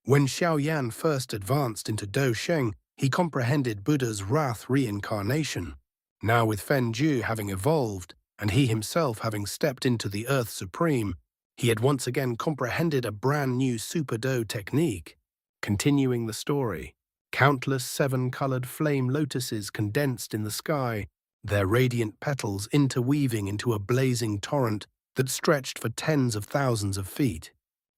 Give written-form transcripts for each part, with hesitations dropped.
When Xiaoyan first advanced into Dousheng, he comprehended Buddha's wrath reincarnation. Now with Fenju having evolved, and he himself having stepped into the Earth Supreme, he had once again comprehended a brand new Super Do technique. Continuing the story, countless seven-colored flame lotuses condensed in the sky, their radiant petals interweaving into a blazing torrent that stretched for tens of thousands of feet.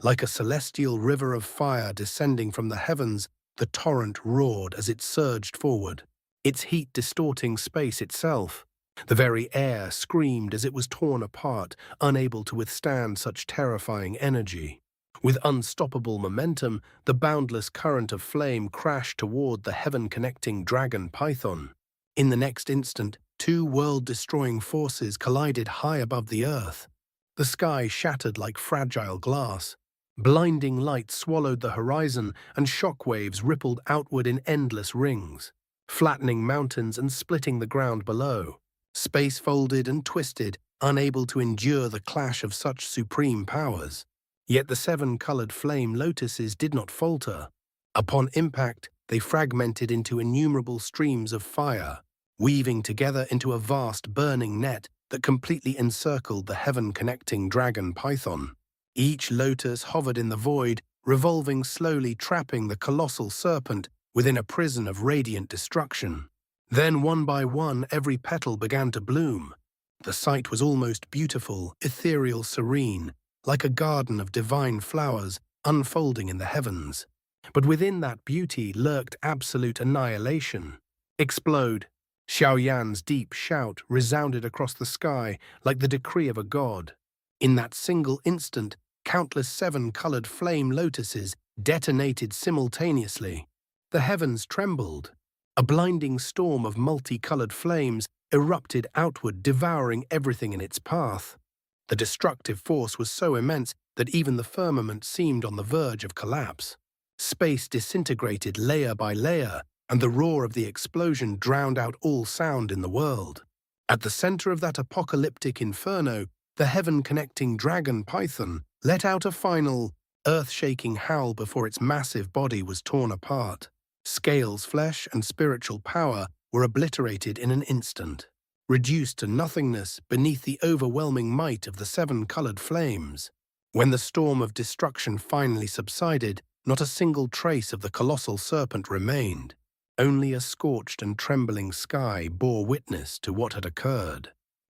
Like a celestial river of fire descending from the heavens, the torrent roared as it surged forward, its heat distorting space itself. The very air screamed as it was torn apart, unable to withstand such terrifying energy. With unstoppable momentum, the boundless current of flame crashed toward the heaven-connecting dragon python. In the next instant, two world-destroying forces collided high above the earth. The sky shattered like fragile glass. Blinding light swallowed the horizon, and shockwaves rippled outward in endless rings, flattening mountains and splitting the ground below. Space folded and twisted, unable to endure the clash of such supreme powers. Yet the seven-colored flame lotuses did not falter. Upon impact, they fragmented into innumerable streams of fire, weaving together into a vast burning net that completely encircled the heaven-connecting dragon python. Each lotus hovered in the void, revolving slowly, trapping the colossal serpent within a prison of radiant destruction. Then, one by one, every petal began to bloom. The sight was almost beautiful, ethereal, serene, like a garden of divine flowers unfolding in the heavens. But within that beauty lurked absolute annihilation. Explode! Xiaoyan's deep shout resounded across the sky like the decree of a god. In that single instant, countless seven-colored flame lotuses detonated simultaneously. The heavens trembled. A blinding storm of multicolored flames erupted outward, devouring everything in its path. The destructive force was so immense that even the firmament seemed on the verge of collapse. Space disintegrated layer by layer, and the roar of the explosion drowned out all sound in the world. At the center of that apocalyptic inferno, the heaven-connecting dragon python let out a final, earth-shaking howl before its massive body was torn apart. Scales, flesh, and spiritual power were obliterated in an instant, reduced to nothingness beneath the overwhelming might of the seven-colored flames. When the storm of destruction finally subsided, not a single trace of the colossal serpent remained. Only a scorched and trembling sky bore witness to what had occurred.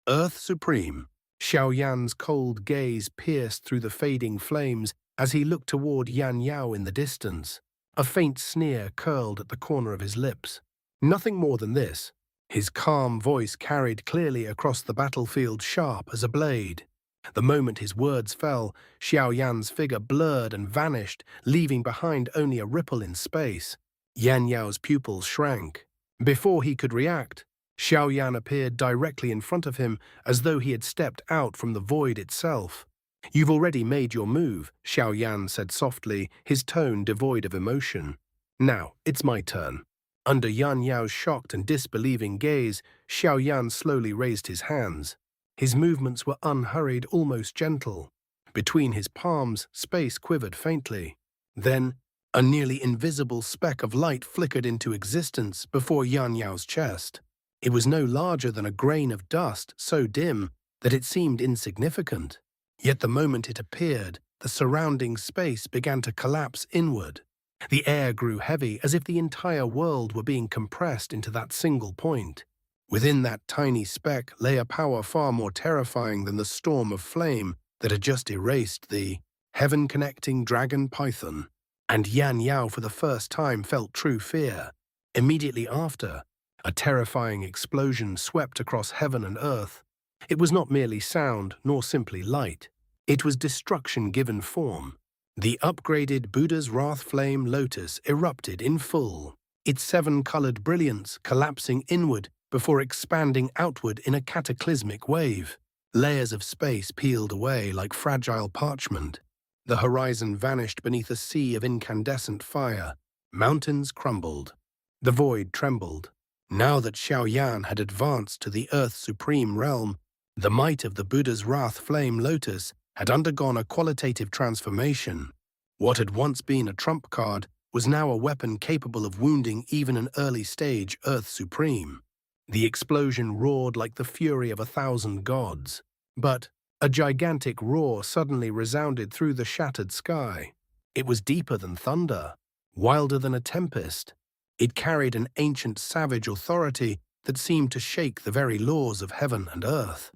Earth Supreme, Xiaoyan's cold gaze pierced through the fading flames as he looked toward Yan in the distance. A faint sneer curled at the corner of his lips. Nothing more than this. His calm voice carried clearly across the battlefield, sharp as a blade. The moment his words fell, Xiaoyan's figure blurred and vanished, leaving behind only a ripple in space. Yanyao's pupils shrank. Before he could react, Xiaoyan appeared directly in front of him, as though he had stepped out from the void itself. "You've already made your move," Xiaoyan said softly, his tone devoid of emotion. "Now, it's my turn." Under Yanyao's shocked and disbelieving gaze, Xiaoyan slowly raised his hands. His movements were unhurried, almost gentle. Between his palms, space quivered faintly. Then, a nearly invisible speck of light flickered into existence before Yanyao's chest. It was no larger than a grain of dust, so dim that it seemed insignificant. Yet the moment it appeared, the surrounding space began to collapse inward. The air grew heavy, as if the entire world were being compressed into that single point. Within that tiny speck lay a power far more terrifying than the storm of flame that had just erased the heaven-connecting dragon python. And Yan Yao for the first time felt true fear. Immediately after, a terrifying explosion swept across heaven and earth. It was not merely sound, nor simply light. It was destruction given form. The upgraded Buddha's Wrath Flame Lotus erupted in full, its seven-colored brilliance collapsing inward before expanding outward in a cataclysmic wave. Layers of space peeled away like fragile parchment. The horizon vanished beneath a sea of incandescent fire. Mountains crumbled. The void trembled. Now that Xiaoyan had advanced to the Earth's supreme realm, the might of the Buddha's Wrath Flame Lotus had undergone a qualitative transformation. What had once been a trump card was now a weapon capable of wounding even an early-stage Earth Supreme. The explosion roared like the fury of 1,000 gods. But a gigantic roar suddenly resounded through the shattered sky. It was deeper than thunder, wilder than a tempest. It carried an ancient savage authority that seemed to shake the very laws of heaven and earth.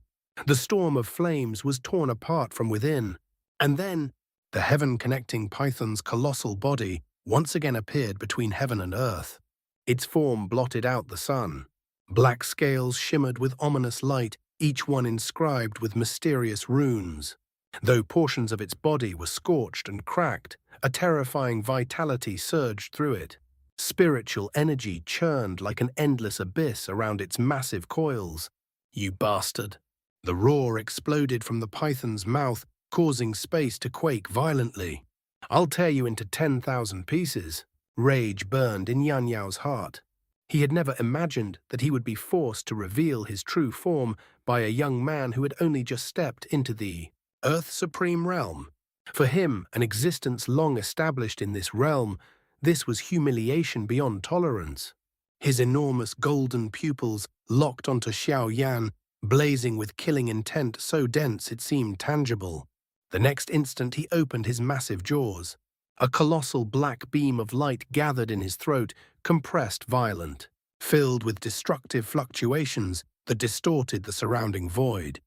The storm of flames was torn apart from within, and then the heaven-connecting python's colossal body once again appeared between heaven and earth. Its form blotted out the sun. Black scales shimmered with ominous light, each one inscribed with mysterious runes. Though portions of its body were scorched and cracked, a terrifying vitality surged through it. Spiritual energy churned like an endless abyss around its massive coils. "You bastard!" The roar exploded from the python's mouth, causing space to quake violently. "I'll tear you into 10,000 pieces." Rage burned in Xiao's heart. He had never imagined that he would be forced to reveal his true form by a young man who had only just stepped into the Earth Supreme realm. For him, an existence long established in this realm, this was humiliation beyond tolerance. His enormous golden pupils locked onto Xiao, blazing with killing intent so dense it seemed tangible. The next instant he opened his massive jaws. A colossal black beam of light gathered in his throat, compressed, violent, filled with destructive fluctuations that distorted the surrounding void.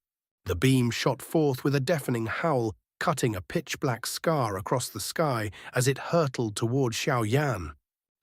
The beam shot forth with a deafening howl, cutting a pitch-black scar across the sky as it hurtled toward Xiao.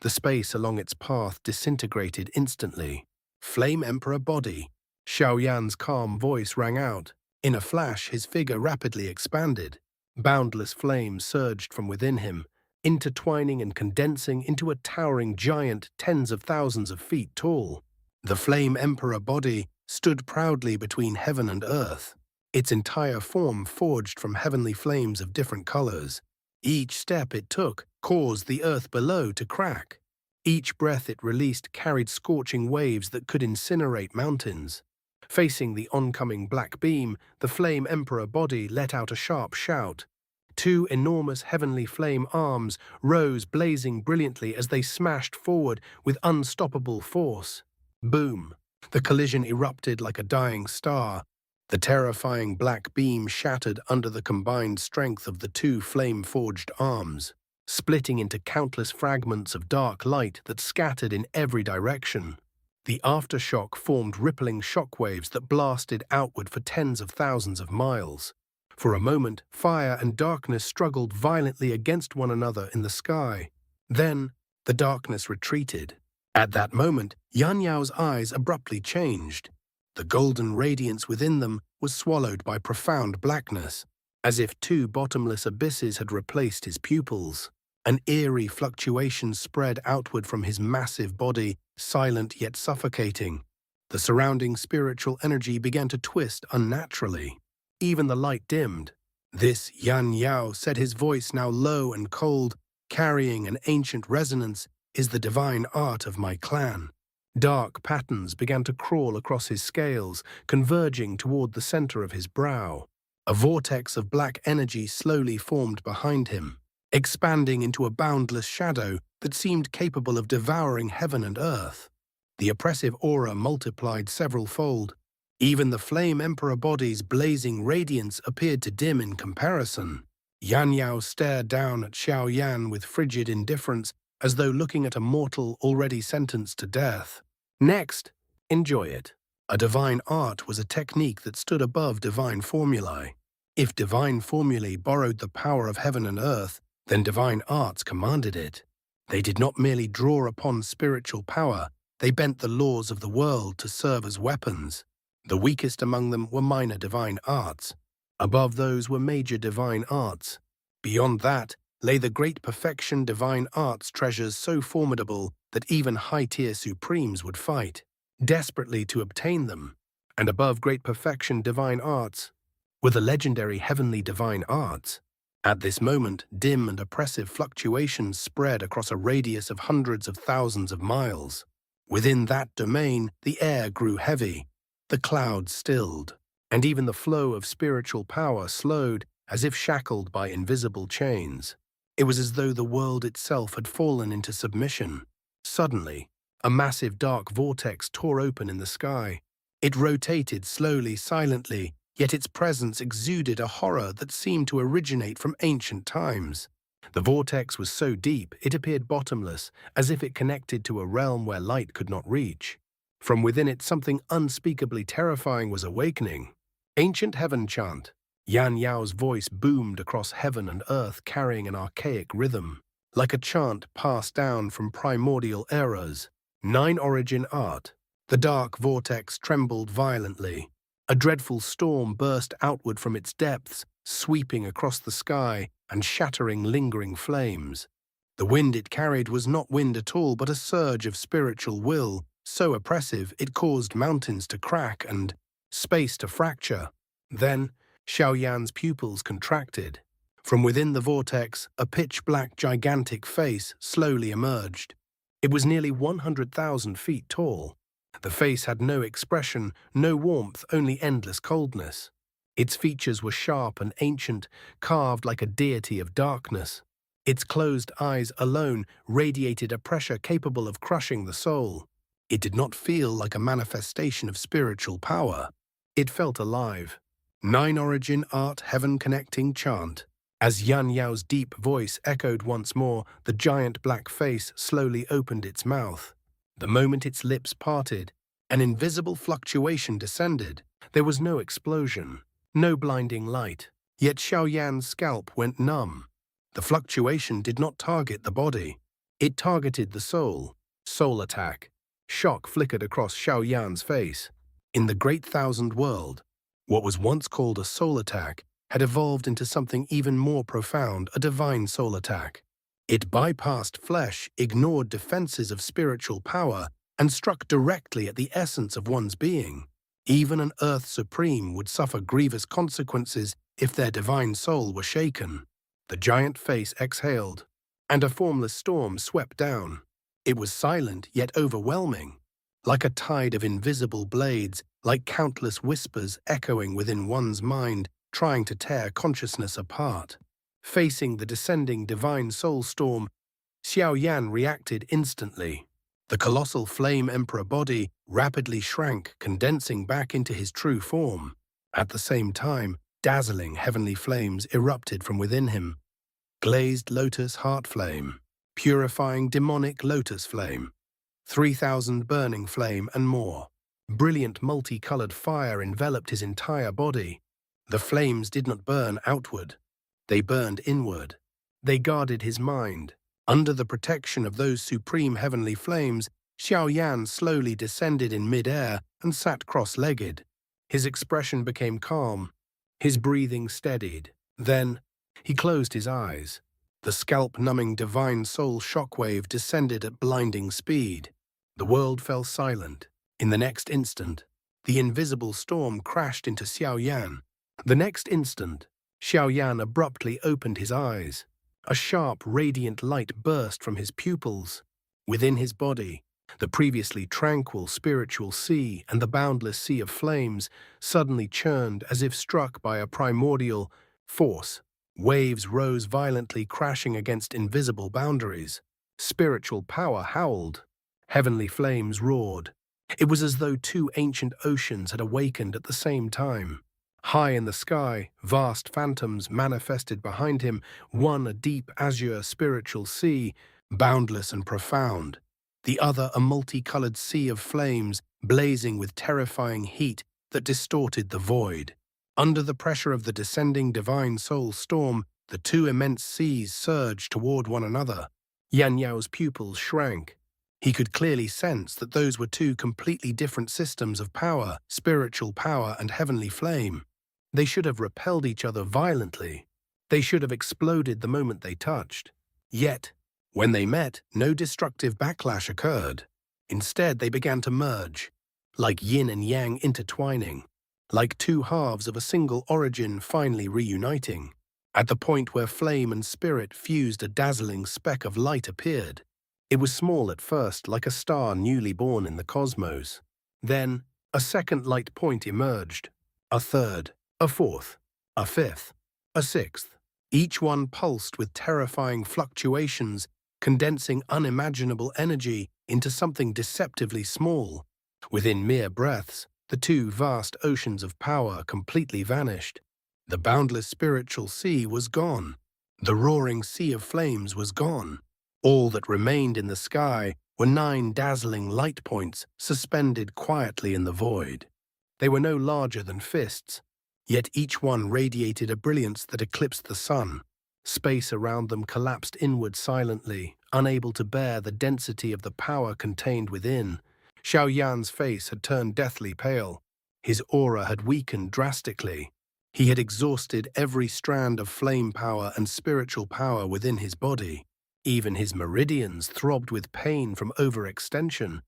The space along its path disintegrated instantly. "Flame Emperor body." Xiaoyan's calm voice rang out. In a flash, his figure rapidly expanded. Boundless flames surged from within him, intertwining and condensing into a towering giant tens of thousands of feet tall. The Flame Emperor body stood proudly between heaven and earth, its entire form forged from heavenly flames of different colors. Each step it took caused the earth below to crack. Each breath it released carried scorching waves that could incinerate mountains. Facing the oncoming black beam, the Flame Emperor body let out a sharp shout. Two enormous heavenly flame arms rose blazing brilliantly as they smashed forward with unstoppable force. Boom! The collision erupted like a dying star. The terrifying black beam shattered under the combined strength of the two flame-forged arms, splitting into countless fragments of dark light that scattered in every direction. The aftershock formed rippling shockwaves that blasted outward for tens of thousands of miles. For a moment, fire and darkness struggled violently against one another in the sky. Then, the darkness retreated. At that moment, Yanyao's eyes abruptly changed. The golden radiance within them was swallowed by profound blackness, as if two bottomless abysses had replaced his pupils. An eerie fluctuation spread outward from his massive body, silent yet suffocating. The surrounding spiritual energy began to twist unnaturally. Even the light dimmed. "This Xiao," said his voice now low and cold, carrying an ancient resonance, "is the divine art of my clan." Dark patterns began to crawl across his scales, converging toward the center of his brow. A vortex of black energy slowly formed behind him, expanding into a boundless shadow that seemed capable of devouring heaven and earth. The oppressive aura multiplied several-fold. Even the Flame Emperor body's blazing radiance appeared to dim in comparison. Yao stared down at Xiao with frigid indifference, as though looking at a mortal already sentenced to death. Next, enjoy it. A divine art was a technique that stood above divine formulae. If divine formulae borrowed the power of heaven and earth, then divine arts commanded it. They did not merely draw upon spiritual power, they bent the laws of the world to serve as weapons. The weakest among them were minor divine arts. Above those were major divine arts. Beyond that lay the great perfection divine arts treasures so formidable that even high-tier supremes would fight desperately to obtain them. And above great perfection divine arts were the legendary heavenly divine arts. At this moment, dim and oppressive fluctuations spread across a radius of hundreds of thousands of miles. Within that domain, the air grew heavy, the clouds stilled, and even the flow of spiritual power slowed as if shackled by invisible chains. It was as though the world itself had fallen into submission. Suddenly, a massive dark vortex tore open in the sky. It rotated slowly, silently, yet its presence exuded a horror that seemed to originate from ancient times. The vortex was so deep it appeared bottomless, as if it connected to a realm where light could not reach. From within it, something unspeakably terrifying was awakening. Ancient heaven chant. Xianxia's voice boomed across heaven and earth, carrying an archaic rhythm. Like a chant passed down from primordial eras. 9 origin art. The dark vortex trembled violently. A dreadful storm burst outward from its depths, sweeping across the sky and shattering lingering flames. The wind it carried was not wind at all, but a surge of spiritual will, so oppressive it caused mountains to crack and space to fracture. Then, Xiaoyan's pupils contracted. From within the vortex, a pitch-black gigantic face slowly emerged. It was nearly 100,000 feet tall. The face had no expression, no warmth, only endless coldness. Its features were sharp and ancient, carved like a deity of darkness. Its closed eyes alone radiated a pressure capable of crushing the soul. It did not feel like a manifestation of spiritual power. It felt alive. 9 origin art heaven connecting chant. As Xianxia's deep voice echoed once more, the giant black face slowly opened its mouth. The moment its lips parted, an invisible fluctuation descended. There was no explosion, no blinding light, yet Xiaoyan's scalp went numb. The fluctuation did not target the body. It targeted the soul. Soul attack. Shock flickered across Xiaoyan's face. In the Great Thousand World, what was once called a soul attack had evolved into something even more profound, a divine soul attack. It bypassed flesh, ignored defenses of spiritual power, and struck directly at the essence of one's being. Even an Earth Supreme would suffer grievous consequences if their divine soul were shaken. The giant face exhaled, and a formless storm swept down. It was silent yet overwhelming, like a tide of invisible blades, like countless whispers echoing within one's mind, trying to tear consciousness apart. Facing the descending divine soul storm, Xiaoyan reacted instantly. The colossal flame emperor body rapidly shrank, condensing back into his true form. At the same time, dazzling heavenly flames erupted from within him. Glazed lotus heart flame, purifying demonic lotus flame, 3,000 burning flame and more. Brilliant multicolored fire enveloped his entire body. The flames did not burn outward. They burned inward. They guarded his mind. Under the protection of those supreme heavenly flames, Xiaoyan slowly descended in mid-air and sat cross-legged. His expression became calm. His breathing steadied. Then, he closed his eyes. The scalp-numbing divine soul shockwave descended at blinding speed. The world fell silent. In the next instant, the invisible storm crashed into Xiaoyan. The next instant, Xiaoyan abruptly opened his eyes. A sharp, radiant light burst from his pupils. Within his body, the previously tranquil spiritual sea and the boundless sea of flames suddenly churned as if struck by a primordial force. Waves rose violently, crashing against invisible boundaries. Spiritual power howled. Heavenly flames roared. It was as though 2 ancient oceans had awakened at the same time. High in the sky, vast phantoms manifested behind him, one a deep azure spiritual sea, boundless and profound. The other a multicolored sea of flames, blazing with terrifying heat that distorted the void. Under the pressure of the descending divine soul storm, the 2 immense seas surged toward one another. Xiao's pupils shrank. He could clearly sense that those were 2 completely different systems of power, spiritual power and heavenly flame. They should have repelled each other violently. They should have exploded the moment they touched. Yet, when they met, no destructive backlash occurred. Instead, they began to merge, like yin and yang intertwining, like 2 halves of a single origin finally reuniting. At the point where flame and spirit fused, a dazzling speck of light appeared. It was small at first, like a star newly born in the cosmos. Then, a second light point emerged. A third, a fourth, a fifth, a sixth. Each one pulsed with terrifying fluctuations, condensing unimaginable energy into something deceptively small. Within mere breaths, the two vast oceans of power completely vanished. The boundless spiritual sea was gone. The roaring sea of flames was gone. All that remained in the sky were 9 dazzling light points suspended quietly in the void. They were no larger than fists, yet each one radiated a brilliance that eclipsed the sun. Space around them collapsed inward silently, unable to bear the density of the power contained within. Xiaoyan's face had turned deathly pale. His aura had weakened drastically. He had exhausted every strand of flame power and spiritual power within his body. Even his meridians throbbed with pain from overextension.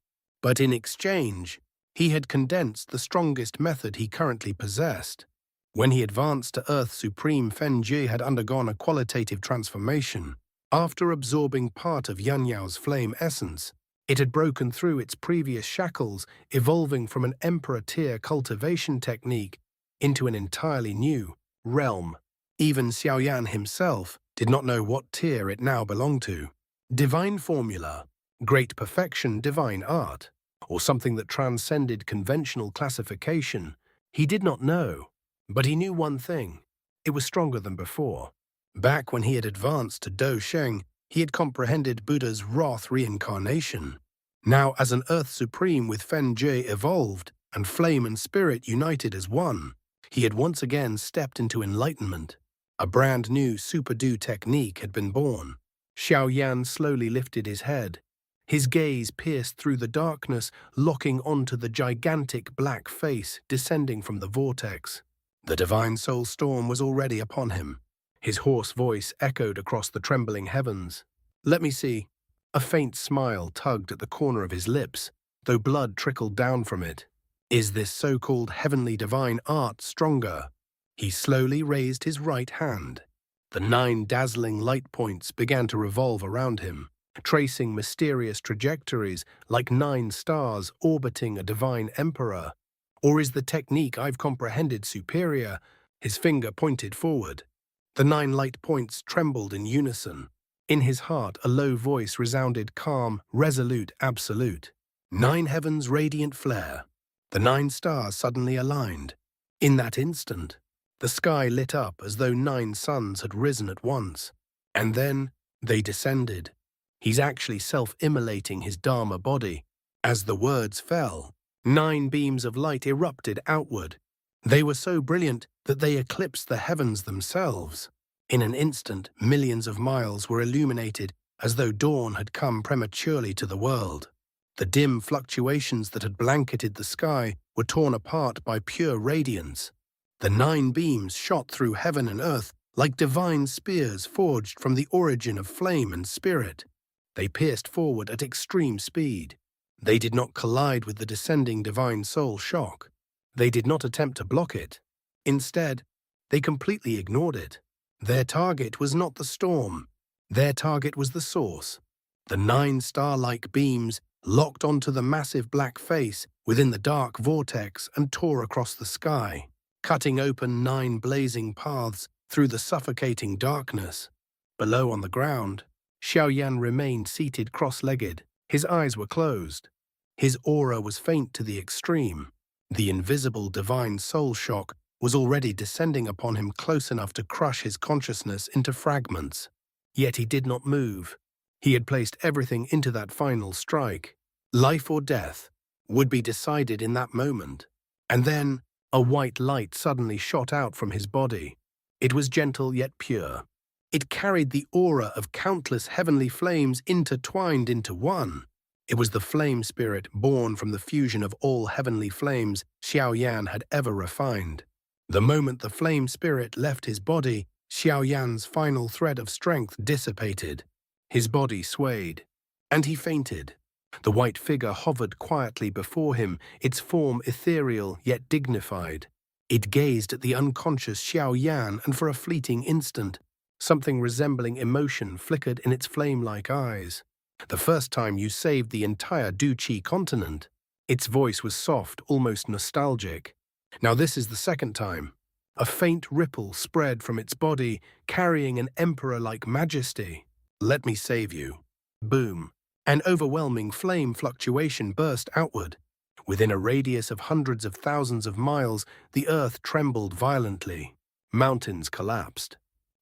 But in exchange, he had condensed the strongest method he currently possessed. When he advanced to Earth Supreme, Fenji had undergone a qualitative transformation. After absorbing part of Yanyao's flame essence, it had broken through its previous shackles, evolving from an Emperor-tier cultivation technique into an entirely new realm. Even Xiaoyan himself did not know what tier it now belonged to. Divine formula, great perfection, divine art, or something that transcended conventional classification. He did not know, but he knew one thing. It was stronger than before. Back when he had advanced to Do Sheng, he had comprehended Buddha's wrath reincarnation. Now, as an Earth Supreme with Fenji evolved and flame and spirit united as one, he had once again stepped into enlightenment. A brand new Super Do technique had been born. Xiaoyan slowly lifted his head. His gaze pierced through the darkness, locking onto the gigantic black face descending from the vortex. The divine soul storm was already upon him. His hoarse voice echoed across the trembling heavens. "Let me see." A faint smile tugged at the corner of his lips, though blood trickled down from it. Is this so-called heavenly divine art stronger? He slowly raised his right hand. The 9 dazzling light points began to revolve around him, tracing mysterious trajectories like 9 stars orbiting a divine emperor. Or is the technique I've comprehended superior? His finger pointed forward. The 9 light points trembled in unison. In his heart, a low voice resounded, calm, resolute, absolute. 9 heavens' radiant flare. The 9 stars suddenly aligned. In that instant, the sky lit up as though 9 suns had risen at once. And then they descended. He's actually self-immolating his Dharma body. As the words fell, 9 beams of light erupted outward. They were so brilliant that they eclipsed the heavens themselves. In an instant, millions of miles were illuminated as though dawn had come prematurely to the world. The dim fluctuations that had blanketed the sky were torn apart by pure radiance. The 9 beams shot through heaven and earth like divine spears forged from the origin of flame and spirit. They pierced forward at extreme speed. They did not collide with the descending divine soul shock. They did not attempt to block it. Instead, they completely ignored it. Their target was not the storm. Their target was the source. The 9 star-like beams locked onto the massive black face within the dark vortex and tore across the sky, cutting open 9 blazing paths through the suffocating darkness. Below on the ground, Xiaoyan remained seated cross-legged. His eyes were closed. His aura was faint to the extreme. The invisible divine soul shock was already descending upon him close enough to crush his consciousness into fragments. Yet he did not move. He had placed everything into that final strike. Life or death would be decided in that moment. And then a white light suddenly shot out from his body. It was gentle yet pure. It carried the aura of countless heavenly flames intertwined into one. It was the flame spirit born from the fusion of all heavenly flames Xiaoyan had ever refined. The moment the flame spirit left his body, Xiaoyan's final thread of strength dissipated. His body swayed, and he fainted. The white figure hovered quietly before him, its form ethereal yet dignified. It gazed at the unconscious Xiaoyan, and for a fleeting instant, something resembling emotion flickered in its flame-like eyes. "The first time you saved the entire Duqi continent." Its voice was soft, almost nostalgic. "Now this is the second time. A faint ripple spread from its body, carrying an emperor-like majesty. "Let me save you." Boom. An overwhelming flame fluctuation burst outward. Within a radius of hundreds of thousands of miles, the earth trembled violently. Mountains collapsed.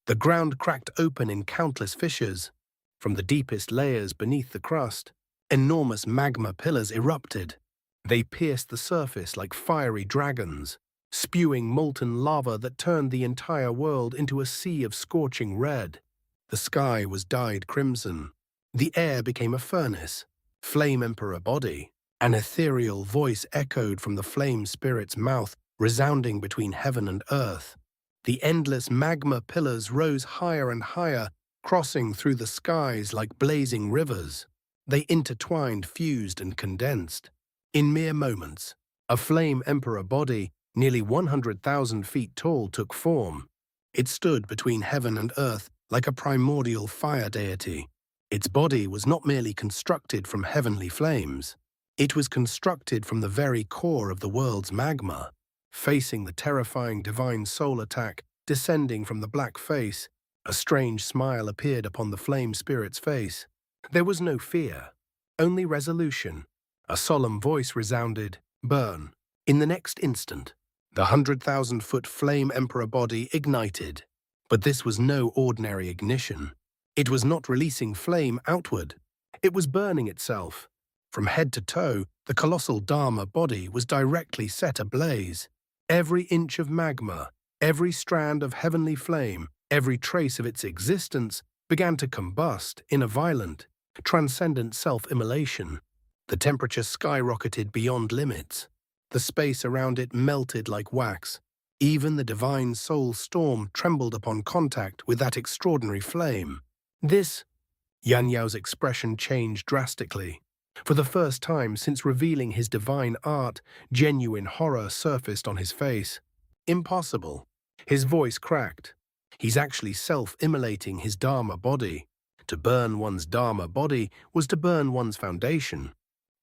The ground cracked open in countless fissures. From the deepest layers beneath the crust, enormous magma pillars erupted. They pierced the surface like fiery dragons, spewing molten lava that turned the entire world into a sea of scorching red. The sky was dyed crimson. The air became a furnace. Flame Emperor body. An ethereal voice echoed from the flame spirit's mouth, resounding between heaven and earth. The endless magma pillars rose higher and higher, crossing through the skies like blazing rivers. They intertwined, fused, and condensed. In mere moments, a Flame Emperor body, nearly 100,000 feet tall, took form. It stood between heaven and earth like a primordial fire deity. Its body was not merely constructed from heavenly flames. It was constructed from the very core of the world's magma. Facing the terrifying divine soul attack descending from the black face, a strange smile appeared upon the flame spirit's face. There was no fear, only resolution. A solemn voice resounded, "Burn." In the next instant, the 100,000-foot Flame Emperor body ignited. But this was no ordinary ignition. It was not releasing flame outward. It was burning itself. From head to toe, the colossal Dharma body was directly set ablaze. Every inch of magma, every strand of heavenly flame, every trace of its existence began to combust in a violent, transcendent self-immolation. The temperature skyrocketed beyond limits. The space around it melted like wax. Even the divine soul storm trembled upon contact with that extraordinary flame. Xiao's expression changed drastically. For the first time since revealing his divine art, genuine horror surfaced on his face. Impossible. His voice cracked. He's actually self-immolating his Dharma body. To burn one's Dharma body was to burn one's foundation.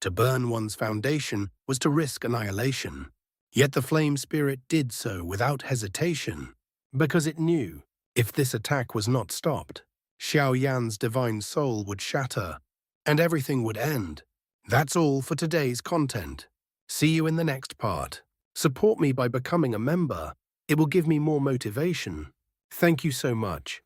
To burn one's foundation was to risk annihilation. Yet the flame spirit did so without hesitation, because it knew, if this attack was not stopped, Xiaoyan's divine soul would shatter, and everything would end. That's all for today's content. See you in the next part. Support me by becoming a member. It will give me more motivation. Thank you so much.